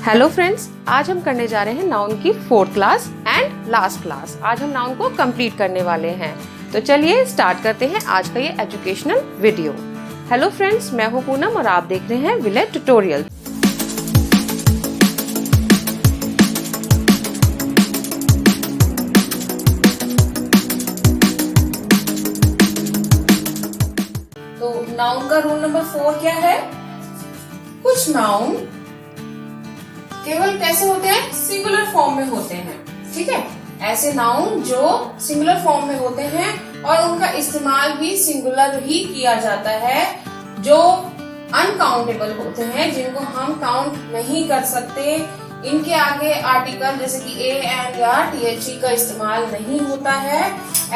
Hello friends, आज हम करने जा रहे हैं नाउन की 4th class and last class. आज हम नाउन को कंप्लीट करने वाले हैं। तो चलिए स्टार्ट करते हैं आज का ये एजुकेशनल वीडियो। हेलो फ्रेंड्स, मैं हूं पूनम और आप देख रहे हैं विलेज ट्यूटोरियल। तो नाउन का रूल नंबर 4 क्या है? कुछ नाउन केवल कैसे होते हैं? सिंगुलर फॉर्म में होते हैं। ठीक है, ऐसे नाउन जो सिंगुलर फॉर्म में होते हैं और उनका इस्तेमाल भी सिंगुलर ही किया जाता है, जो अनकाउंटेबल होते हैं, जिनको हम काउंट नहीं कर सकते। इनके आगे आर्टिकल जैसे कि ए एंड या th का इस्तेमाल नहीं होता है।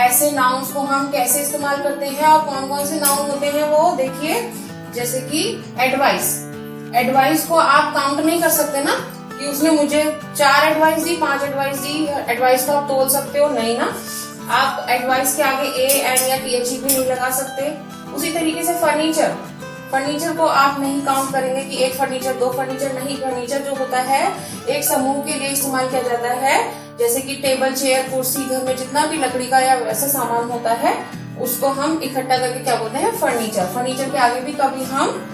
ऐसे नाउन्स को हम कैसे इस्तेमाल करते हैं और कौन कौन से नाउन होते हैं वो देखिए। जैसे कि एडवाइस, एडवाइस को आप काउंट नहीं कर सकते ना कि उसने मुझे 4 एडवाइस दी, 5 एडवाइस दी। एडवाइस को आप तोल सकते हो? नहीं ना। आप एडवाइस के आगे ए एन या th भी नहीं लगा सकते। उसी तरीके से फर्नीचर, फर्नीचर को आप नहीं काउंट करेंगे कि एक फर्नीचर, 2 फर्नीचर, नहीं। फर्नीचर जो होता है एक समूह के लिए इस्तेमाल किया जाता है। जैसे कि टेबल, चेयर, कुर्सी, घर में जितना भी लकड़ी का या वैसा सामान होता है उसको हम इकट्ठा करके क्या बोलते हैं? फर्नीचर। फर्नीचर के आगे भी कभी हम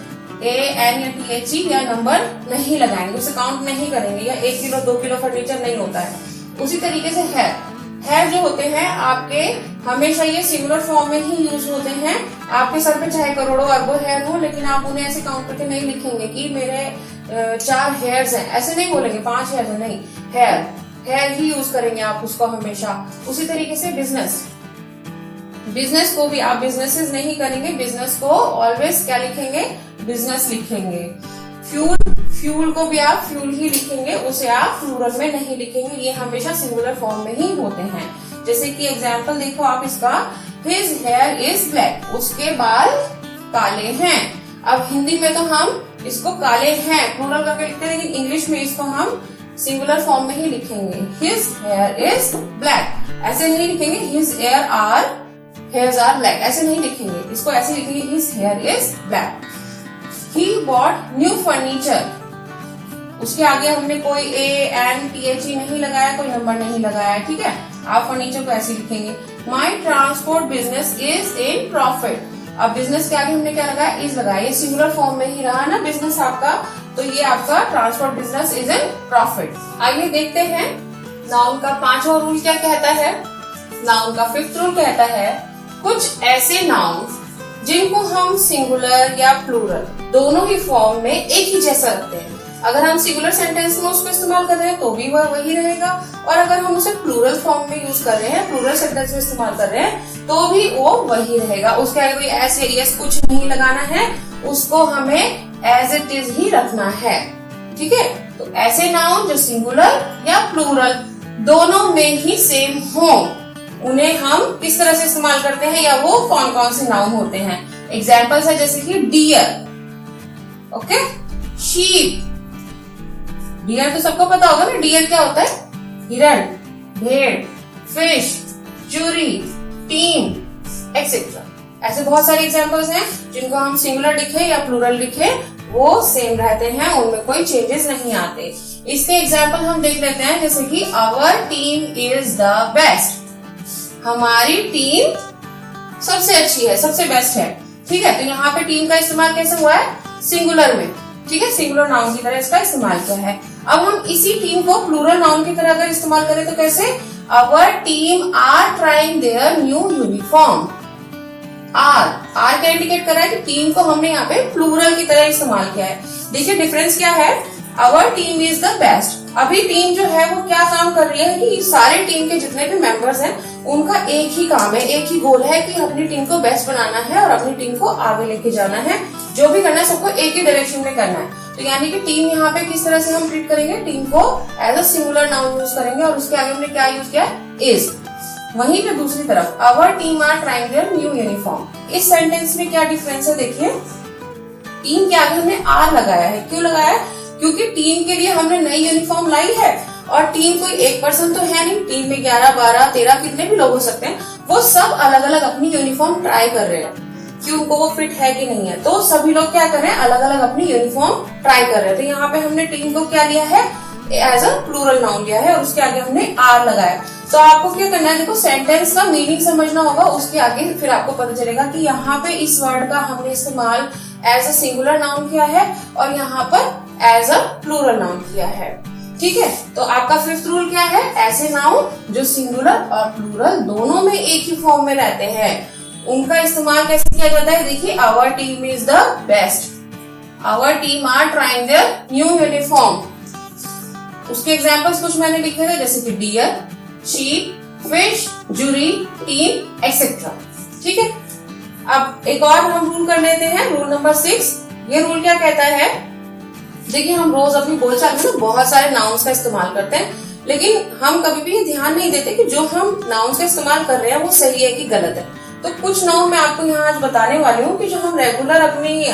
ए एन या th या नंबर नहीं लगाएंगे, उसे काउंट नहीं करेंगे। या 1 किलो 2 किलो फर्नीचर नहीं होता है। उसी तरीके से हेयर, हेयर जो होते हैं आपके हमेशा ये सिंगुलर फॉर्म में ही यूज होते हैं। आपके सर पे चाहे करोड़ों अरबों हेयर हो, लेकिन आप उन्हें ऐसे काउंट करके नहीं लिखेंगे कि मेरे 4 हेयर्स हैं, ऐसे नहीं बोलेंगे 5 हेयर्स है, नहीं। हेयर, हेयर ही यूज करेंगे आप उसको हमेशा। उसी तरीके से बिजनेस, बिजनेस को भी आप बिजनेसेस नहीं करेंगे, बिजनेस को ऑलवेज क्या लिखेंगे? बिजनेस लिखेंगे। फ्यूल, फ्यूल को भी आप फ्यूल ही लिखेंगे, उसे आप प्लूरल में नहीं लिखेंगे। ये हमेशा सिंगुलर फॉर्म में ही होते हैं। जैसे कि एग्जाम्पल देखो आप इसका, हिज हेयर इज ब्लैक, उसके बाल काले हैं। अब हिंदी में तो हम इसको काले हैं प्लूरल करके लिखते हैं, लेकिन इंग्लिश में इसको हम सिंगुलर फॉर्म में ही लिखेंगे। हिज हेयर इज ब्लैक, ऐसे नहीं लिखेंगे हिज हेयर्स आर ब्लैक, ऐसे नहीं लिखेंगे। इसको ऐसे लिखेंगे his here is black. He bought new furniture, उसके आगे हमने कोई ए एन th नहीं लगाया, कोई नंबर नहीं लगाया। ठीक है, आप फर्नीचर को ऐसे लिखेंगे। My transport business is in profit, अब बिजनेस के आगे हमने क्या लगाया? इज लगाया। ये सिंगुलर फॉर्म में ही रहा ना बिजनेस आपका, तो ये आपका transport business is in profit. आइए देखते हैं नाउन का 5वां रूल क्या कहता है। नाउन का 5th रूल कहता है, कुछ ऐसे नाउन जिनको हम सिंगुलर या प्लूरल दोनों ही फॉर्म में एक ही जैसा रखते हैं। अगर हम सिंगुलर सेंटेंस में उसको इस्तेमाल कर रहे हैं तो भी वह वही रहेगा, और अगर हम उसे प्लूरल फॉर्म में यूज कर रहे हैं, प्लूरल सेंटेंस में इस्तेमाल कर रहे हैं, तो भी वो वही रहेगा। उसके आगे कोई एस एरियस कुछ नहीं लगाना है, उसको हमें एज इट इज ही रखना है। ठीक है, तो ऐसे नाउन जो सिंगुलर या प्लूरल दोनों में ही सेम हो, उन्हें हम किस तरह से इस्तेमाल करते हैं, या वो कौन कौन से नाउन होते हैं। एग्जाम्पल्स है जैसे कि डियर, ओके, शीप। डियर तो सबको पता होगा ना, डियर क्या होता है? हिरण, भेड़, फिश, चूरी, टीम एक्सेट्रा। ऐसे बहुत सारे एग्जाम्पल्स हैं जिनको हम सिंगुलर लिखे या प्लूरल लिखे वो सेम रहते हैं, उनमें कोई चेंजेस नहीं आते। इसके एग्जाम्पल हम देख लेते हैं, जैसे कि our team is the best, हमारी टीम सबसे अच्छी है, सबसे बेस्ट है। ठीक है, तो यहाँ पे टीम का इस्तेमाल कैसे हुआ है? सिंगुलर में। ठीक है, सिंगुलर नाउन की तरह इसका इस्तेमाल किया है। अब हम इसी टीम को प्लूरल नाउन की तरह अगर इस्तेमाल करें तो कैसे? Our team are trying their new uniform. Are क्या इंडिकेट कर रहा है कि टीम को हमने यहाँ पे प्लूरल की तरह इस्तेमाल किया है। देखिए डिफरेंस क्या है। Our team is the best, अभी टीम जो है वो क्या काम कर रही है कि सारे टीम के जितने भी मेंबर्स हैं उनका एक ही काम है, एक ही गोल है कि अपनी टीम को बेस्ट बनाना है और अपनी टीम को आगे लेके जाना है। जो भी करना है सबको एक ही डायरेक्शन में करना है। तो यानी कि टीम यहाँ पे किस तरह से हम ट्रीट करेंगे? टीम को as a singular noun use करेंगे, और उसके आगे हमने क्या यूज किया? इज। वहीं पे दूसरी तरफ our team are trying their new uniform. इस सेंटेंस में क्या डिफरेंस है देखिए। टीम के आगे हमने आर लगाया है, क्यों लगाया है? क्योंकि टीम के लिए हमने नई यूनिफॉर्म लाई है, और टीम कोई एक पर्सन तो है नहीं, टीम में 11, 12, 13 कितने भी लोग हो सकते हैं, वो सब अलग अलग अपनी यूनिफॉर्म ट्राई कर रहे हैं। कि उनको वो फिट है कि नहीं है। तो सभी लोग क्या कर रहे हैं, अलग अलग अपनी यूनिफॉर्म ट्राई कर रहे हैं। तो यहाँ पे हमने टीम को क्या लिया है, एज अ प्लूरल नाउन लिया है और उसके आगे हमने आर लगाया। तो आपको क्या करना है, देखो सेंटेंस का मीनिंग समझना होगा, उसके आगे फिर आपको पता चलेगा कि यहाँ पे इस वर्ड का हमने इस्तेमाल एज अ सिंगुलर नाउन किया है और यहाँ पर एज अ प्लूरल नाउन किया है। ठीक है, तो आपका फिफ्थ रूल क्या है, ऐसे नाउन जो सिंगुलर और प्लूरल दोनों में एक ही फॉर्म में रहते हैं उनका इस्तेमाल कैसे किया जाता है। देखिए, our team is the best, our team are trying their new uniform. उसके एग्जाम्पल्स कुछ मैंने लिखे थे, जैसे कि deer, sheep, fish, jury, team etcetera. ठीक है, अब एक और हम रूल कर लेते हैं, रूल नंबर 6। ये रूल क्या कहता है, देखिए हम रोज अपनी बोलचाल में बहुत सारे नाउन्स का इस्तेमाल करते हैं, लेकिन हम कभी भी ये ध्यान नहीं देते कि जो हम नाउन्स का इस्तेमाल कर रहे हैं वो सही है कि गलत है। तो कुछ नाउन मैं आपको यहाँ आज बताने वाली हूँ कि जो हम रेगुलर अपनी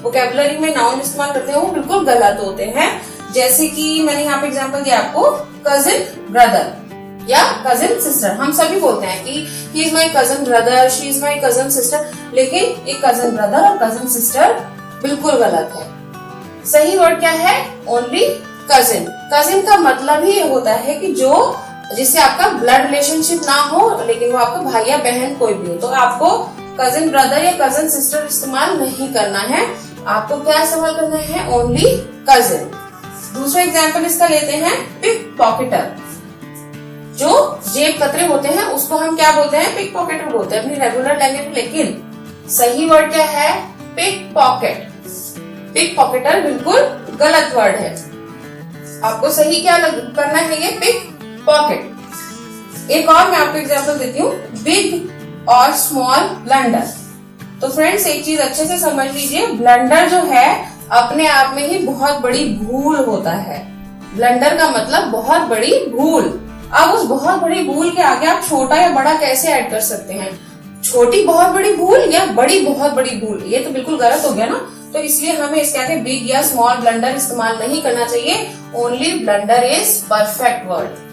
वोकैबुलरी में नाउन इस्तेमाल करते हैं वो बिल्कुल गलत होते हैं। जैसे कि मैंने यहाँ पे एग्जांपल दिया आपको, कजिन ब्रदर या कजिन सिस्टर। हम सभी बोलते हैं कि he is my cousin brother, she is my cousin sister, लेकिन एक कजिन ब्रदर और कजिन सिस्टर बिल्कुल गलत है। सही वर्ड क्या है, ओनली कजिन। कजिन का मतलब ही होता है कि जो जिससे आपका ब्लड रिलेशनशिप ना हो, लेकिन वो आपका भाई या बहन कोई भी हो। तो आपको कजिन ब्रदर या कजिन सिस्टर इस्तेमाल नहीं करना है, आपको क्या इस्तेमाल करना है, ओनली कजिन। दूसरा एग्जाम्पल इसका लेते हैं, पिक पॉकेटर। जो जेब कतरे होते हैं उसको हम क्या बोलते हैं, पिक पॉकेटर बोलते हैं अपनी रेगुलर लैंग्वेज में, लेकिन सही वर्ड क्या है, पिक पॉकेट। पिक पॉकेटर बिल्कुल गलत वर्ड है, आपको सही क्या करना है, ये पिक पॉकेट। एक और मैं आपको एग्जांपल देती हूँ, बिग और स्मॉल ब्लंडर। तो फ्रेंड्स एक चीज अच्छे से समझ लीजिए, ब्लंडर जो है अपने आप में ही बहुत बड़ी भूल होता है। ब्लंडर का मतलब बहुत बड़ी भूल। अब उस बहुत बड़ी भूल के आगे आप छोटा या बड़ा कैसे ऐड कर सकते हैं, छोटी बहुत बड़ी भूल या बड़ी बहुत बड़ी भूल, ये तो बिल्कुल गलत हो गया ना। तो इसलिए हमें इसके आगे बिग या स्मॉल ब्लंडर इस्तेमाल नहीं करना चाहिए, only blunder is perfect word.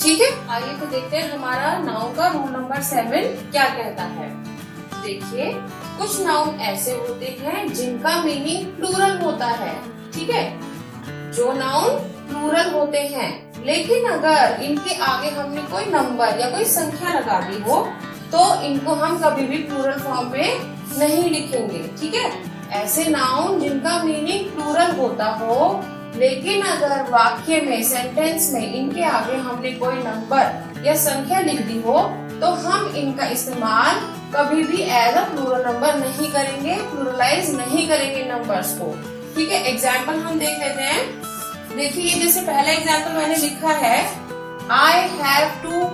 ठीक है, आइए तो देखते हैं हमारा नाउन का रूल नंबर 7 क्या कहता है। देखिए, कुछ नाउन ऐसे होते हैं जिनका मीनिंग प्लूरल होता है। ठीक है, जो नाउन प्लूरल होते हैं, लेकिन अगर इनके आगे हमने कोई नंबर या कोई संख्या लगा दी हो तो इनको हम कभी भी प्लूरल फॉर्म में नहीं लिखेंगे। ठीक है, ऐसे नाउन जिनका मीनिंग प्लूरल होता हो, लेकिन अगर वाक्य में, सेंटेंस में इनके आगे हमने कोई नंबर या संख्या लिख दी हो तो हम इनका इस्तेमाल कभी भी एज अ प्लूरल नंबर नहीं करेंगे, प्लूरलाइज नहीं करेंगे नंबर्स को। ठीक है, एग्जाम्पल हम देख लेते हैं। देखिए, जैसे पहला एग्जाम्पल मैंने लिखा है, आई हैव 2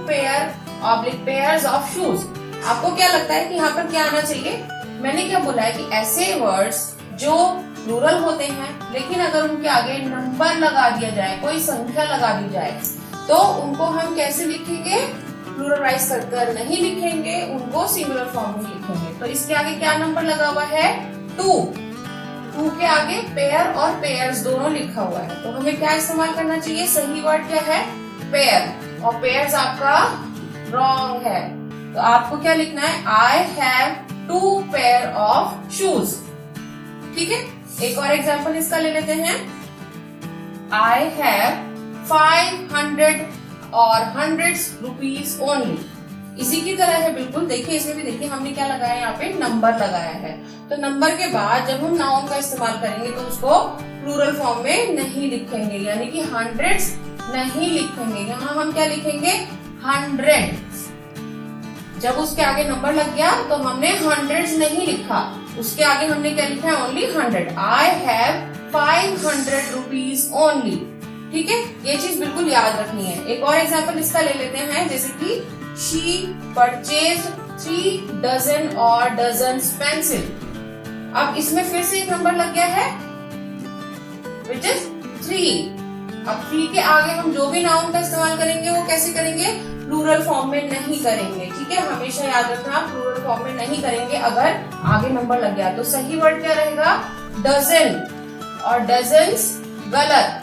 पेयर्स ऑफ शूज। आपको क्या लगता है कि यहाँ पर क्या आना चाहिए? मैंने क्या बोला है कि ऐसे वर्ड्स जो प्लूरल होते हैं, लेकिन अगर उनके आगे नंबर लगा दिया जाए, कोई संख्या लगा दी जाए, तो उनको हम कैसे लिखेंगे? प्लूरलाइज कर नहीं लिखेंगे, उनको सिंगुलर फॉर्म में लिखेंगे। तो इसके आगे क्या नंबर लगा हुआ है? 2 के आगे पेयर और पेयर्स दोनों लिखा हुआ है। तो हमें क्या इस्तेमाल करना चाहिए? सही वर्ड क्या है? पेयर। और पेयर्स आपका रॉन्ग है, तो आपको क्या लिखना है? आई हैव 2 पेयर ऑफ शूज। ठीक है, एक और एग्जाम्पल इसका ले लेते हैं, आई हैव 500 और 100 रुपीज ओनली। इसी की तरह है बिल्कुल। देखिए, इसमें भी देखिए हमने क्या लगाया, यहाँ पे नंबर लगाया है। तो नंबर के बाद जब हम नाउन का इस्तेमाल करेंगे तो उसको प्लूरल फॉर्म में नहीं लिखेंगे, यानी कि हंड्रेड्स नहीं लिखेंगे। यहाँ हम क्या लिखेंगे? 100। जब उसके आगे नंबर लग गया तो हमने हंड्रेड्स नहीं लिखा, उसके आगे हमने क्या लिखा है? Only 100। I have 500 rupees only. ठीक है, ये चीज बिल्कुल याद रखनी है। एक और एग्जाम्पल इसका ले लेते हैं, जैसे कि शी परचेज्ड 3 डजन और डजन्स पेंसिल। अब इसमें फिर से एक नंबर लग गया है, विच इज 3। अब 3 के आगे हम जो भी नाउन का इस्तेमाल करेंगे वो कैसे करेंगे? प्लूरल फॉर्म में नहीं करेंगे। ठीक है, हमेशा याद रखना, प्लूरल फॉर्म में नहीं करेंगे अगर आगे नंबर लग गया। तो सही वर्ड क्या रहेगा? डजन। और डजन्स गलत।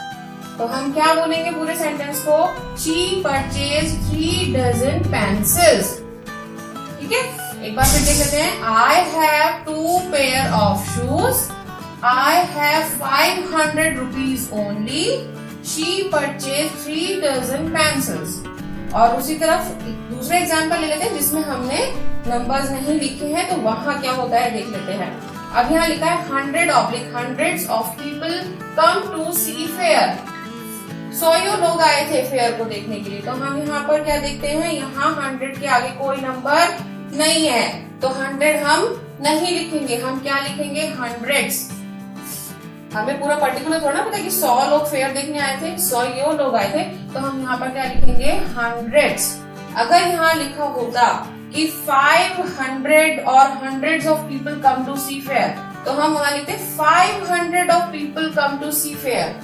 तो हम क्या बोलेंगे पूरे सेंटेंस को? She purchase 3 dozen pencils. ठीक है, एक बार फिर देख लेते हैं। I have 2 pair of shoes, I have 500 rupees only, she purchase 3 dozen pencils. और उसी तरफ दूसरा एग्जाम्पल ले लेते हैं जिसमें हमने नंबर्स नहीं लिखे हैं, तो वहां क्या होता है देख लेते हैं। अब यहाँ लिखा है 100/100 of people come to see fair. 100 लोग आए थे फेयर को देखने के लिए, तो हम यहाँ पर क्या देखते हैं, यहाँ 100 के आगे कोई नंबर नहीं है, तो 100 हम नहीं लिखेंगे, हम क्या लिखेंगे, हंड्रेड्स। हमें पूरा पर्टिकुलर थोड़ा ना पता कि 100 लोग फेयर देखने आए थे, 100 लोग आए थे, तो हम यहाँ पर क्या लिखेंगे, हंड्रेड्स। अगर यहाँ लिखा होता कि 500 और hundreds of people come to see fair, तो हम वहां लिखते 500 of people come to see fair.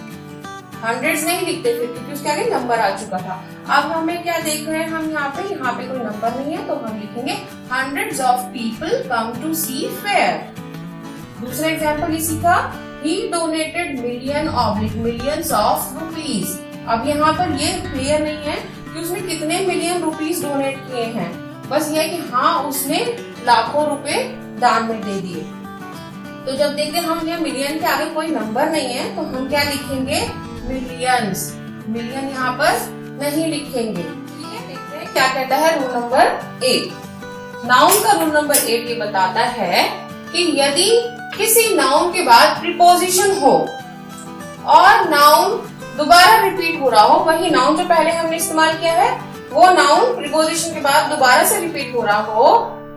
Hundreds नहीं लिखते थे क्योंकि उसके आगे नंबर आ चुका था। अब हमें क्या देख रहे हैं हम यहाँ पे कोई नंबर नहीं है, तो हम लिखेंगे hundreds of people come to see fair. दूसरा एग्जाम्पल इसी का, he donated millions of rupees। अब यहाँ पर ये क्लियर नहीं है कि उसने कितने मिलियन रुपीस डोनेट किए हैं, बस ये है कि हाँ उसने लाखों रुपए दान में दे दिए। तो जब देखते हैं हम यहाँ मिलियन के आगे कोई नंबर नहीं है, तो हम क्या लिखेंगे, मिलियंस। मिलियन यहाँ पर नहीं लिखेंगे। ठीक है, देखते हैं क्या कहता है रूल नंबर 8। नाउन का रूल नंबर 8 ये बताता है कि यदि किसी नाउन के बाद प्रीपोजिशन हो और नाउन दोबारा रिपीट हो रहा हो, वही नाउन जो पहले हमने इस्तेमाल किया है वो नाउन प्रीपोजिशन के बाद दोबारा से रिपीट हो रहा हो,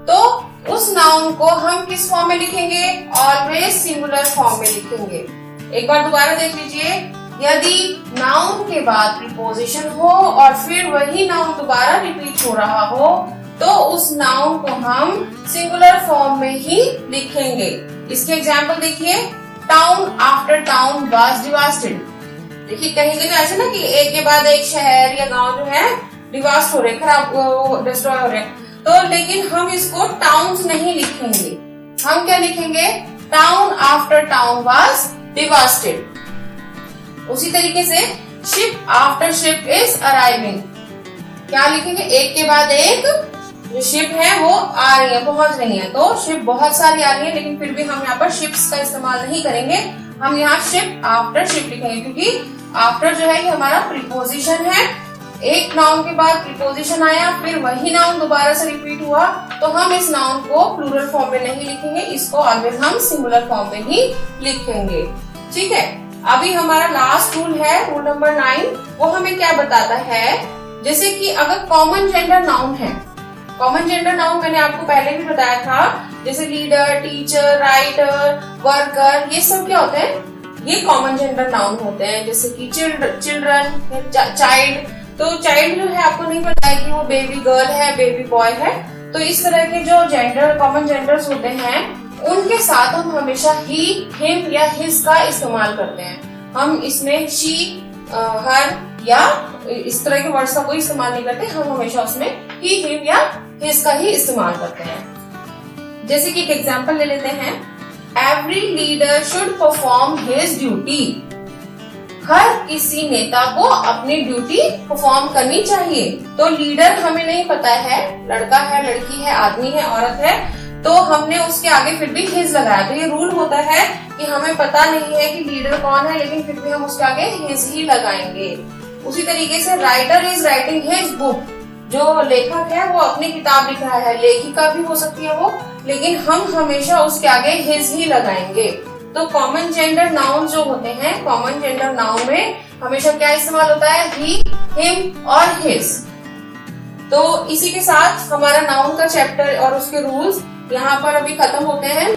तो उस नाउन को हम किस फॉर्म में लिखेंगे, ऑलवेज सिंगुलर फॉर्म में लिखेंगे। एक बार दोबारा देख लीजिए, यदि नाउन के बाद प्रीपोजिशन हो और फिर वही नाउन दोबारा रिपीट हो रहा हो, तो उस नाउन को हम सिंगुलर फॉर्म में ही लिखेंगे। इसके एग्जाम्पल देखिए, town after town was devastated. देखिए कहीं जगह ऐसे ना कि एक के बाद एक शहर या गांव जो है डिवास्ट हो रहे, खराब डिस्ट्रॉय हो रहे, तो लेकिन हम इसको टाउन्स नहीं लिखेंगे, हम क्या लिखेंगे, town after town was devastated. उसी तरीके से ship after ship is arriving, क्या लिखेंगे, एक के बाद एक जो शिप है वो आ रही है, पहुंच रही है, तो शिप बहुत सारी आ रही है, लेकिन फिर भी हम यहाँ पर शिप्स का इस्तेमाल नहीं करेंगे, हम यहाँ शिप आफ्टर शिप लिखेंगे, क्योंकि आफ्टर जो है ये हमारा प्रीपोजिशन है। एक नाउन के बाद प्रीपोजिशन आया, फिर वही नाउन दोबारा से रिपीट हुआ, तो हम इस नाउन को प्लूरल फॉर्म में नहीं लिखेंगे, इसको ऑलवेज हम सिंगुलर फॉर्म में ही लिखेंगे। ठीक है, अभी हमारा लास्ट रूल है, रूल नंबर 9। वो हमें क्या बताता है, जैसे कि अगर कॉमन जेंडर नाउन है, कॉमन जेंडर नाउन मैंने आपको पहले भी बताया था, जैसे लीडर, टीचर, राइटर, वर्कर, ये सब क्या होते हैं, ये कॉमन जेंडर नाउन होते हैं। जैसे कि चिल्ड्रन, चाइल्ड, तो चाइल्ड जो है आपको नहीं पता है कि वो बेबी गर्ल है, बेबी बॉय है, तो इस तरह के जो जेंडर कॉमन जेंडर्स होते हैं उनके साथ हम हमेशा ही, हिम या हिज का इस्तेमाल करते हैं। हम इसमें शी, हर या इस तरह के वर्ड्स का कोई इस्तेमाल नहीं करते, हम हमेशा उसमें ही, हिम या हिज का ही इस्तेमाल करते हैं। जैसे कि एक एग्जांपल ले लेते हैं, every leader should perform his duty. हर किसी नेता को अपनी ड्यूटी परफॉर्म करनी चाहिए। तो लीडर हमें नहीं पता है, लड़का है, लड़की है, आदमी है, औरत है, तो हमने उसके आगे फिर भी हिज लगाया। तो ये रूल होता है कि हमें पता नहीं है कि लीडर कौन है, लेकिन फिर भी हम उसके आगे हिज ही लगाएंगे। उसी तरीके से writer is writing his book, जो लेखक है वो अपनी किताब लिख रहा है, लेखिका भी हो सकती है वो, लेकिन हम हमेशा उसके आगे हिज ही लगाएंगे। तो कॉमन जेंडर नाउन जो होते हैं, कॉमन जेंडर नाउन में हमेशा क्या इस्तेमाल होता है, ही, हिम और हिज। तो इसी के साथ हमारा नाउन का चैप्टर और उसके रूल्स यहाँ पर अभी खत्म होते हैं।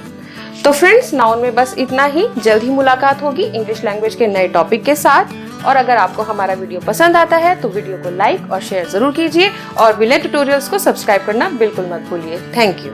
तो फ्रेंड्स, नाउन में बस इतना ही। जल्द ही मुलाकात होगी इंग्लिश लैंग्वेज के नए टॉपिक के साथ। और अगर आपको हमारा वीडियो पसंद आता है तो वीडियो को लाइक और शेयर जरूर कीजिए, और विलेय ट्यूटोरियल्स को सब्सक्राइब करना बिल्कुल मत भूलिए। Thank you.